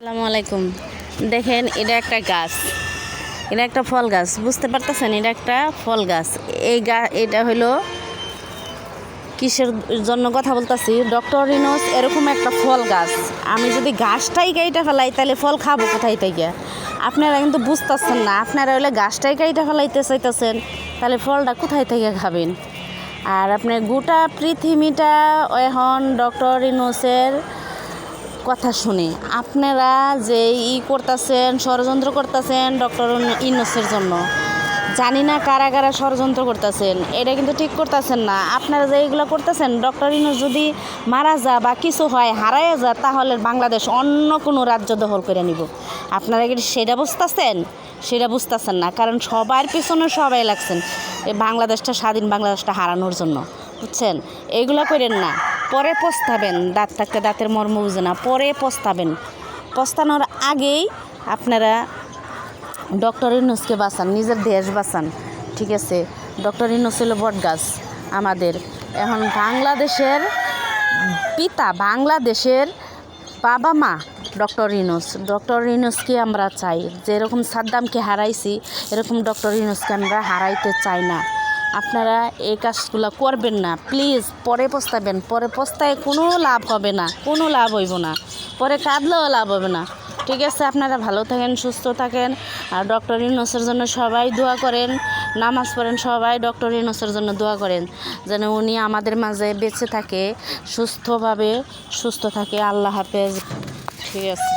আসসালামু আলাইকুম। দেখেন এটা একটা গাছ, এটা একটা ফল গাছ, বুঝতে পারতেছেন? এটা একটা ফল গাছ। এটা হলো কিসের জন্য কথা বলতেছি, ডক্টর রিনোস এরকম একটা ফল গাছ। আমি যদি গাছটাই কাইটা ফেলাই তাহলে ফল খাবো কোথায় থেকে? আপনারা কিন্তু বুঝতেছেন না। আপনারা হলে গাছটাই কাইটা ফেলাইতে চাইতেছেন, তাহলে ফলটা কোথায় থেকে খাবেন? আর আপনার গোটা পৃথিবীটা এখন ডক্টর রিনোসের কথা শুনে আপনারা যে করতেছেন, ষড়যন্ত্র করতেছেন ডক্টর ইউনূসের জন্য। জানি না কারা কারা ষড়যন্ত্র করতেছেন, এটা কিন্তু ঠিক করতেছেন না। আপনারা যে এইগুলো করতেছেন, ডক্টর ইউনূস যদি মারা যা বা কিছু হয়, হারাইয়া যা, তাহলে বাংলাদেশ অন্য কোনো রাজ্য দখল করে নিব। আপনারা কি সেটা বুঝতেছেন? সেটা বুঝতেছেন না, কারণ সবার পিছনে সবাই লাগছেন এই বাংলাদেশটা, স্বাধীন বাংলাদেশটা হারানোর জন্য, বুঝছেন? এইগুলো করেন না, পরে পস্তাবেন। দাঁত থাকতে দাঁতের মর্ম বুঝে না, পরে পস্তাবেন। পস্তানোর আগেই আপনারা ডক্টর ইউনূসকে বাঁচান, নিজের দেশ বাঁচান, ঠিক আছে? ডক্টর ইউনূস হলো বটগাছ আমাদের। এখন বাংলাদেশের পিতা, বাংলাদেশের বাবা মা ডক্টর ইউনূস। ডক্টর ইউনূসকে আমরা চাই, যেরকম সাদ্দামকে হারাইছি এরকম ডক্টর ইউনূসকে আমরা হারাইতে চাই না। আপনারা এই কাজগুলো করবেন না প্লিজ, পরে পস্তাবেন। পরে পস্তায় কোনো লাভ হবে না, কোনো লাভ হইব না, পরে কাঁদলেও লাভ হবে না, ঠিক আছে? আপনারা ভালো থাকেন, সুস্থ থাকেন। আর ডক্টর ইউনূসের জন্য সবাই দোয়া করেন, নামাজ পড়েন, সবাই ডক্টর ইউনূসের জন্য দোয়া করেন যেন উনি আমাদের মাঝে বেঁচে থাকে, সুস্থ থাকে। আল্লাহ হাফেজ, ঠিক আছে?